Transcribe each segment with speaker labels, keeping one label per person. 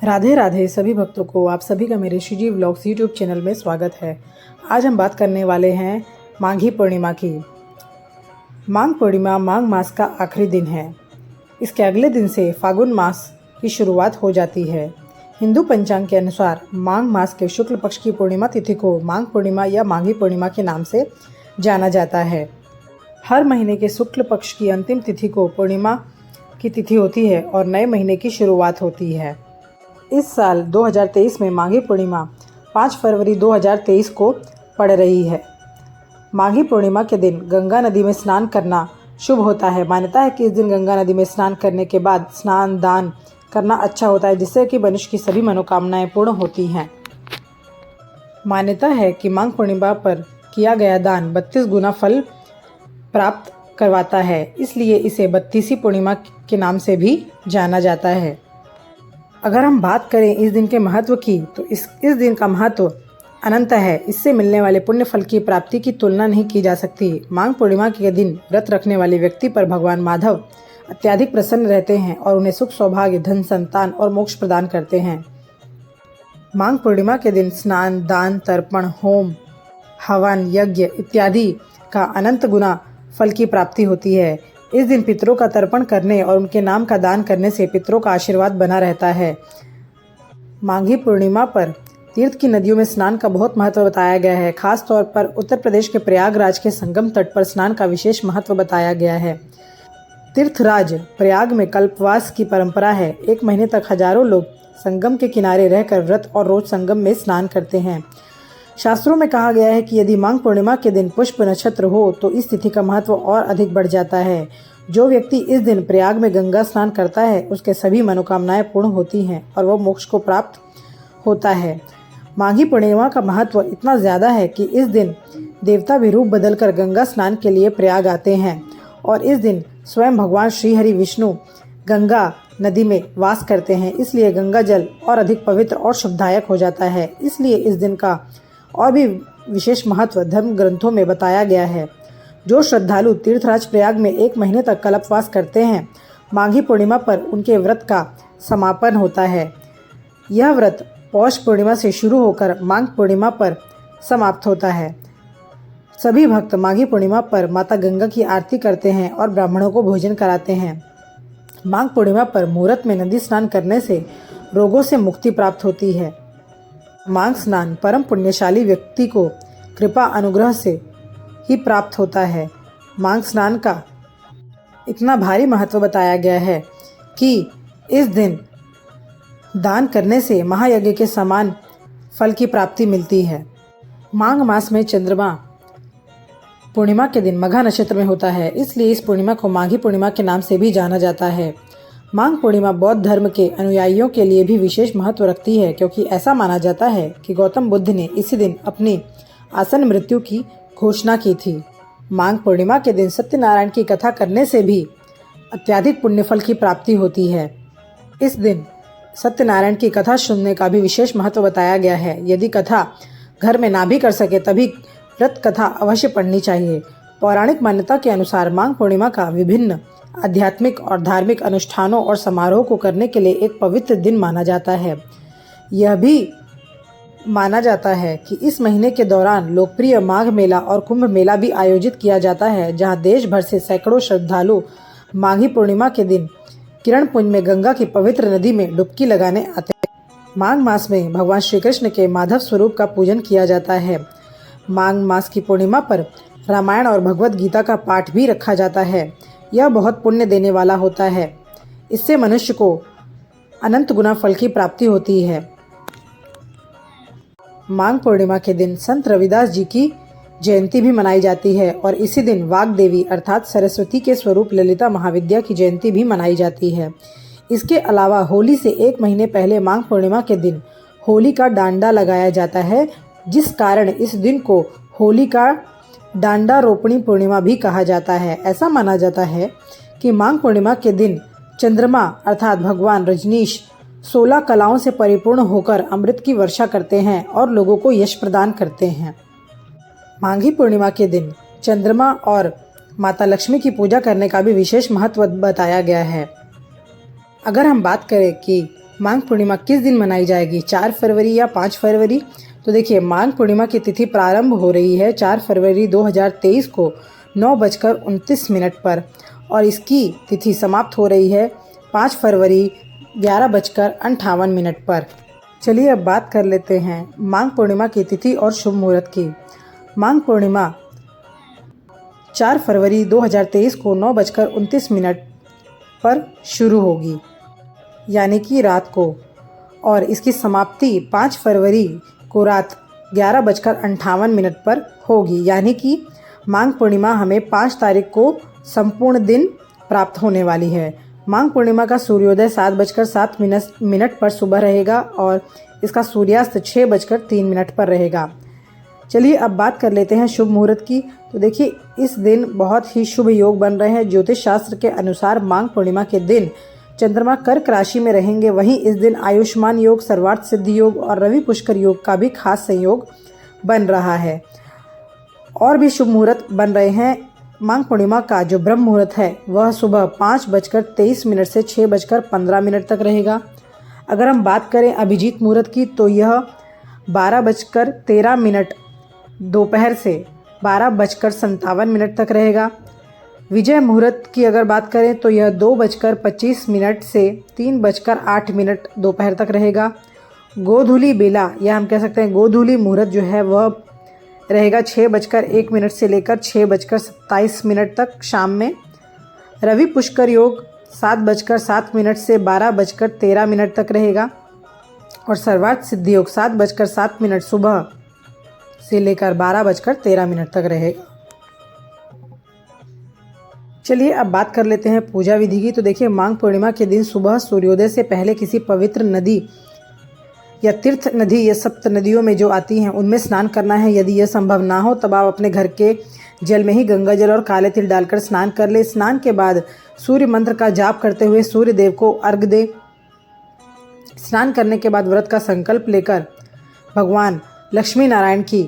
Speaker 1: राधे राधे सभी भक्तों को आप सभी का मेरे श्रीजी व्लॉग्स यूट्यूब चैनल में स्वागत है। आज हम बात करने वाले हैं माघी पूर्णिमा की। माघ पूर्णिमा माघ मास का आखिरी दिन है। इसके अगले दिन से फागुन मास की शुरुआत हो जाती है। हिंदू पंचांग के अनुसार माघ मास के शुक्ल पक्ष की पूर्णिमा तिथि को माघ पूर्णिमा या माघी पूर्णिमा के नाम से जाना जाता है। हर महीने के शुक्ल पक्ष की अंतिम तिथि को पूर्णिमा की तिथि होती है और नए महीने की शुरुआत होती है। इस साल 2023 में माघी पूर्णिमा 5 फरवरी 2023 को पड़ रही है। माघी पूर्णिमा के दिन गंगा नदी में स्नान करना शुभ होता है। मान्यता है कि इस दिन गंगा नदी में स्नान करने के बाद स्नान दान करना अच्छा होता है, जिससे कि मनुष्य की सभी मनोकामनाएं पूर्ण होती हैं। मान्यता है कि माघ पूर्णिमा पर किया गया दान 32 गुना फल प्राप्त करवाता है, इसलिए इसे 32वीं पूर्णिमा के नाम से भी जाना जाता है। अगर हम बात करें इस दिन के महत्व की, तो इस दिन का महत्व अनंत है। इससे मिलने वाले पुण्य फल की प्राप्ति की तुलना नहीं की जा सकती। माघ पूर्णिमा के दिन व्रत रखने वाले व्यक्ति पर भगवान माधव अत्यधिक प्रसन्न रहते हैं और उन्हें सुख सौभाग्य धन संतान और मोक्ष प्रदान करते हैं। माघ पूर्णिमा के दिन स्नान दान तर्पण होम हवन यज्ञ इत्यादि का अनंत गुना फल की प्राप्ति होती है। इस दिन पितरों का तर्पण करने और उनके नाम का दान करने से पितरों का आशीर्वाद बना रहता है। माघी पूर्णिमा पर तीर्थ की नदियों में स्नान का बहुत महत्व बताया गया है। खास तौर पर उत्तर प्रदेश के प्रयागराज के संगम तट पर स्नान का विशेष महत्व बताया गया है। तीर्थराज प्रयाग में कल्पवास की परंपरा है। 1 महीने तक हजारों लोग संगम के किनारे रहकर व्रत और रोज संगम में स्नान करते हैं। शास्त्रों में कहा गया है कि यदि माघ पूर्णिमा के दिन पुष्प नक्षत्र हो तो इस तिथि का महत्व और अधिक बढ़ जाता है। जो व्यक्ति इस दिन प्रयाग में गंगा स्नान करता है उसके सभी मनोकामनाएं पूर्ण होती हैं और वह मोक्ष को प्राप्त होता है। माघी पूर्णिमा का महत्व इतना ज़्यादा है कि इस दिन देवता भी रूप बदलकर गंगा स्नान के लिए प्रयाग आते हैं और इस दिन स्वयं भगवान श्रीहरि विष्णु गंगा नदी में वास करते हैं। इसलिए गंगा जल और अधिक पवित्र और शुभदायक हो जाता है। इसलिए इस दिन का और भी विशेष महत्व धर्म ग्रंथों में बताया गया है। जो श्रद्धालु तीर्थराज प्रयाग में 1 महीने तक कल्पवास करते हैं, माघी पूर्णिमा पर उनके व्रत का समापन होता है। यह व्रत पौष पूर्णिमा से शुरू होकर माघ पूर्णिमा पर समाप्त होता है। सभी भक्त माघी पूर्णिमा पर माता गंगा की आरती करते हैं और ब्राह्मणों को भोजन कराते हैं। माघ पूर्णिमा पर मुहूर्त में नदी स्नान करने से रोगों से मुक्ति प्राप्त होती है। माघ स्नान परम पुण्यशाली व्यक्ति को कृपा अनुग्रह से ही प्राप्त होता है। माघ स्नान का इतना भारी महत्व बताया गया है कि इस दिन दान करने से महायज्ञ के समान फल की प्राप्ति मिलती है। माघ मास में चंद्रमा पूर्णिमा के दिन मघा नक्षत्र में होता है, इसलिए इस पूर्णिमा को माघी पूर्णिमा के नाम से भी जाना जाता है। माघ पूर्णिमा बौद्ध धर्म के अनुयायियों के लिए भी विशेष महत्व रखती है, क्योंकि ऐसा माना जाता है कि गौतम बुद्ध ने इसी दिन अपनी आसन मृत्यु की घोषणा की थी। माघ पूर्णिमा के दिन सत्यनारायण की कथा करने से भी अत्यधिक पुण्यफल की प्राप्ति होती है। इस दिन सत्यनारायण की कथा सुनने का भी विशेष महत्व बताया गया है। यदि कथा घर में ना भी कर सके तभी व्रत कथा अवश्य पढ़नी चाहिए। पौराणिक मान्यता के अनुसार माघ पूर्णिमा का विभिन्न आध्यात्मिक और धार्मिक अनुष्ठानों और समारोह को करने के लिए एक पवित्र दिन माना जाता है। यह भी माना जाता है कि इस महीने के दौरान लोकप्रिय माघ मेला और कुंभ मेला भी आयोजित किया जाता है, जहां देश भर से सैकड़ों श्रद्धालु माघी पूर्णिमा के दिन किरण पुंज में गंगा की पवित्र नदी में डुबकी लगाने आते हैं। माघ मास में भगवान श्री कृष्ण के माधव स्वरूप का पूजन किया जाता है। माघ मास की पूर्णिमा पर रामायण और भगवत गीता का पाठ भी रखा जाता है। यह बहुत पुण्य देने वाला होता है। इससे मनुष्य को अनंत गुना फल की प्राप्ति होती है। माघ पूर्णिमा के दिन संत रविदास जी की जयंती भी मनाई जाती है और इसी दिन वाग्देवी अर्थात सरस्वती के स्वरूप ललिता महाविद्या की जयंती भी मनाई जाती है। इसके अलावा होली से 1 महीने पहले माघ पूर्णिमा के दिन होली का डांडा लगाया जाता है, जिस कारण इस दिन को होली का डांडा रोपणी पूर्णिमा भी कहा जाता है। ऐसा माना जाता है कि माघ पूर्णिमा के दिन चंद्रमा अर्थात भगवान रजनीश 16 कलाओं से परिपूर्ण होकर अमृत की वर्षा करते हैं और लोगों को यश प्रदान करते हैं। माघी पूर्णिमा के दिन चंद्रमा और माता लक्ष्मी की पूजा करने का भी विशेष महत्व बताया गया है। अगर हम बात करें कि माघ पूर्णिमा किस दिन मनाई जाएगी, 4 फरवरी या 5 फरवरी? तो देखिए, माघ पूर्णिमा की तिथि प्रारंभ हो रही है 4 फरवरी 2023 को 9:29 पर और इसकी तिथि समाप्त हो रही है 5 फरवरी 11:58 पर। चलिए अब बात कर लेते हैं माघ पूर्णिमा की तिथि और शुभ मुहूर्त की। माघ पूर्णिमा 4 फरवरी 2023 को 9:29 पर शुरू होगी, यानी कि रात को, और इसकी समाप्ति 5 फरवरी को रात 11:58 पर होगी, यानी कि माघ पूर्णिमा हमें 5 तारीख को संपूर्ण दिन प्राप्त होने वाली है। माघ पूर्णिमा का सूर्योदय 7:07 पर सुबह रहेगा और इसका सूर्यास्त 6:03 पर रहेगा। चलिए अब बात कर लेते हैं शुभ मुहूर्त की। तो देखिए, इस दिन बहुत ही शुभ योग बन रहे हैं। ज्योतिष शास्त्र के अनुसार माघ पूर्णिमा के दिन चंद्रमा कर्क राशि में रहेंगे। वहीं इस दिन आयुष्मान योग, सर्वार्थ सिद्धि योग और रवि पुष्कर योग का भी खास संयोग बन रहा है। और भी शुभ मुहूर्त बन रहे हैं। माघ पूर्णिमा का जो ब्रह्म मुहूर्त है वह सुबह 5:23 से 6:15 तक रहेगा। अगर हम बात करें अभिजीत मुहूर्त की तो यह 12:13 दोपहर से 12:57 तक रहेगा। विजय मुहूर्त की अगर बात करें तो यह 2:25 से 3:08 दोपहर तक रहेगा। गोधूली बेला या हम कह सकते हैं गोधूली मुहूर्त जो है वह रहेगा 6:01 से लेकर 6:27 तक शाम में। रवि पुष्कर योग 7:07 से 12:13 तक रहेगा और सर्वार्थ सिद्धि योग 7:07 सुबह से लेकर 12:13 तक रहेगा। चलिए अब बात कर लेते हैं पूजा विधि की। तो देखिए, माघ पूर्णिमा के दिन सुबह सूर्योदय से पहले किसी पवित्र नदी या तीर्थ नदी या सप्त नदियों में जो आती हैं उनमें स्नान करना है। यदि यह संभव ना हो तब आप अपने घर के जल में ही गंगा जल और काले तिल डालकर स्नान कर ले। स्नान के बाद सूर्य मंत्र का जाप करते हुए सूर्य देव को अर्घ दे। स्नान करने के बाद व्रत का संकल्प लेकर भगवान लक्ष्मी नारायण की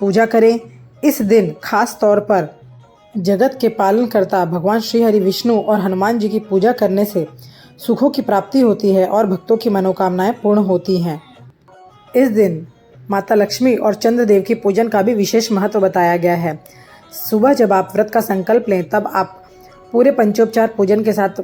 Speaker 1: पूजा करें। इस दिन खास तौर पर जगत के पालनकर्ता भगवान श्री हरि विष्णु और हनुमान जी की पूजा करने से सुखों की प्राप्ति होती है और भक्तों की मनोकामनाएं पूर्ण होती हैं। इस दिन माता लक्ष्मी और चंद्रदेव की पूजन का भी विशेष महत्व बताया गया है। सुबह जब आप व्रत का संकल्प लें तब आप पूरे पंचोपचार पूजन के साथ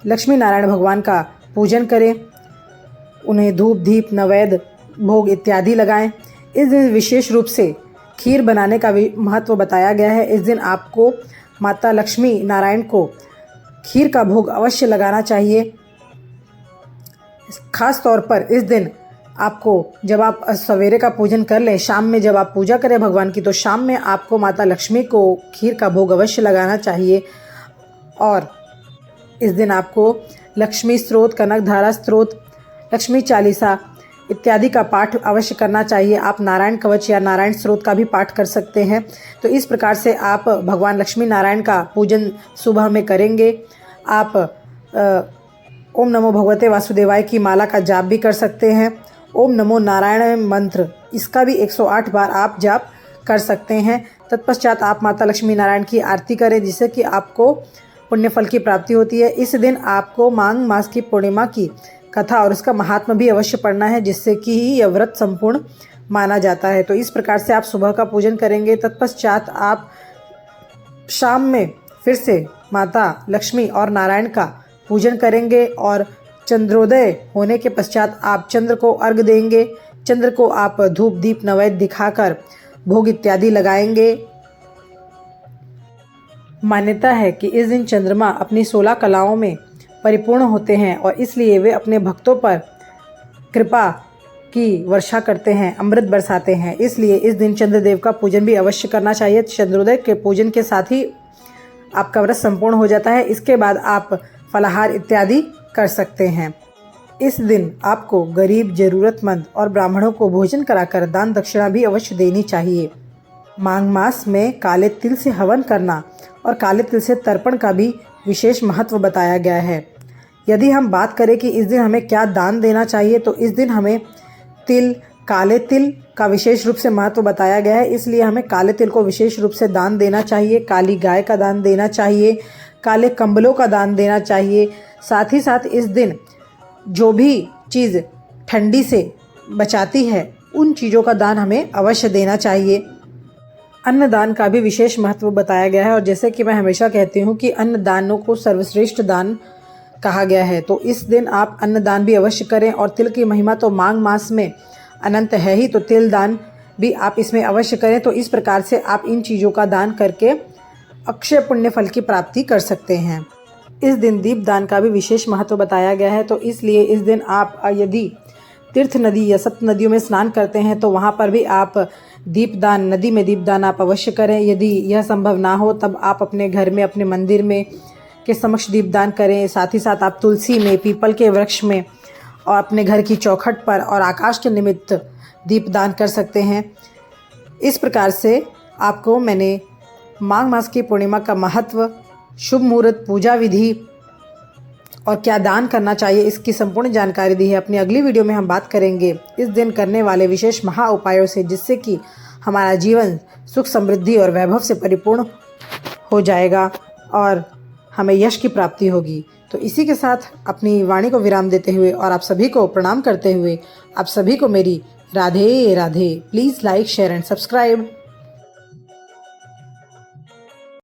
Speaker 1: लक्ष्मी नारायण भगवान का पूजन करें। उन्हें धूप, दीप, नैवेद्य, भोग इत्यादि लगाएं। इस दिन विशेष रूप से खीर बनाने का भी महत्व बताया गया है। इस दिन आपको माता लक्ष्मी नारायण को खीर का भोग अवश्य लगाना चाहिए। खास तौर पर इस दिन आपको, जब आप सवेरे का पूजन कर लें, शाम में जब आप पूजा करें भगवान की, तो शाम में आपको माता लक्ष्मी को खीर का भोग अवश्य लगाना चाहिए। और इस दिन आपको लक्ष्मी स्तोत्र, कनक धारा स्तोत्र, लक्ष्मी चालीसा इत्यादि का पाठ अवश्य करना चाहिए। आप नारायण कवच या नारायण स्तोत्र का भी पाठ कर सकते हैं। तो इस प्रकार से आप भगवान लक्ष्मी नारायण का पूजन सुबह में करेंगे। आप ओम नमो भगवते वासुदेवाय की माला का जाप भी कर सकते हैं। ओम नमो नारायण मंत्र, इसका भी 108 बार आप जाप कर सकते हैं। तत्पश्चात आप माता लक्ष्मी नारायण की आरती करें, जिससे कि आपको पुण्य फल की प्राप्ति होती है। इस दिन आपको माघ मास की पूर्णिमा की कथा और उसका महात्मा भी अवश्य पढ़ना है, जिससे कि यह व्रत संपूर्ण माना जाता है। तो इस प्रकार से आप सुबह का पूजन करेंगे। तत्पश्चात आप शाम में फिर से माता लक्ष्मी और नारायण का पूजन करेंगे और चंद्रोदय होने के पश्चात आप चंद्र को अर्घ देंगे। चंद्र को आप धूप, दीप, नैवेद्य दिखाकर भोग इत्यादि लगाएंगे। मान्यता है कि इस दिन चंद्रमा अपनी 16 कलाओं में परिपूर्ण होते हैं और इसलिए वे अपने भक्तों पर कृपा की वर्षा करते हैं, अमृत बरसाते हैं। इसलिए इस दिन चंद्रदेव का पूजन भी अवश्य करना चाहिए। चंद्रोदय के पूजन के साथ ही आपका व्रत संपूर्ण हो जाता है। इसके बाद आप फलाहार इत्यादि कर सकते हैं। इस दिन आपको गरीब, जरूरतमंद और ब्राह्मणों को भोजन कराकर दान दक्षिणा भी अवश्य देनी चाहिए। माघ मास में काले तिल से हवन करना और काले तिल से तर्पण का भी विशेष महत्व बताया गया है। यदि हम बात करें कि इस दिन हमें क्या दान देना चाहिए, तो इस दिन हमें तिल, काले तिल का विशेष रूप से महत्व बताया गया है। इसलिए हमें काले तिल को विशेष रूप से दान देना चाहिए। काली गाय का दान देना चाहिए। काले कंबलों का दान देना चाहिए। साथ ही साथ इस दिन जो भी चीज़ ठंडी से बचाती है उन चीज़ों का दान हमें अवश्य देना चाहिए। अन्नदान का भी विशेष महत्व बताया गया है और जैसे कि मैं हमेशा कहती हूँ कि अन्नदानों को सर्वश्रेष्ठ दान कहा गया है, तो इस दिन आप अन्नदान भी अवश्य करें। और तिल की महिमा तो माघ मास में अनंत है ही, तो तिल दान भी आप इसमें अवश्य करें। तो इस प्रकार से आप इन चीज़ों का दान करके अक्षय पुण्य फल की प्राप्ति कर सकते हैं। इस दिन दीप दान का भी विशेष महत्व बताया गया है, तो इसलिए इस दिन आप यदि तीर्थ नदी या सप्त नदियों में स्नान करते हैं तो वहाँ पर भी आप दीपदान, नदी में दीपदान आप अवश्य करें। यदि यह संभव ना हो तब आप अपने घर में, अपने मंदिर में के समक्ष दीपदान करें। साथ ही साथ आप तुलसी में, पीपल के वृक्ष में और अपने घर की चौखट पर और आकाश के निमित्त दीपदान कर सकते हैं। इस प्रकार से आपको मैंने माघ मास की पूर्णिमा का महत्व, शुभ मुहूर्त, पूजा विधि और क्या दान करना चाहिए इसकी संपूर्ण जानकारी दी है। अपनी अगली वीडियो में हम बात करेंगे इस दिन करने वाले विशेष महा उपायों से, जिससे कि हमारा जीवन सुख, समृद्धि और वैभव से परिपूर्ण हो जाएगा और हमें यश की प्राप्ति होगी। तो इसी के साथ अपनी वाणी को विराम देते हुए और आप सभी को प्रणाम करते हुए आप सभी को मेरी Radhe Radhe. Please like, share and subscribe.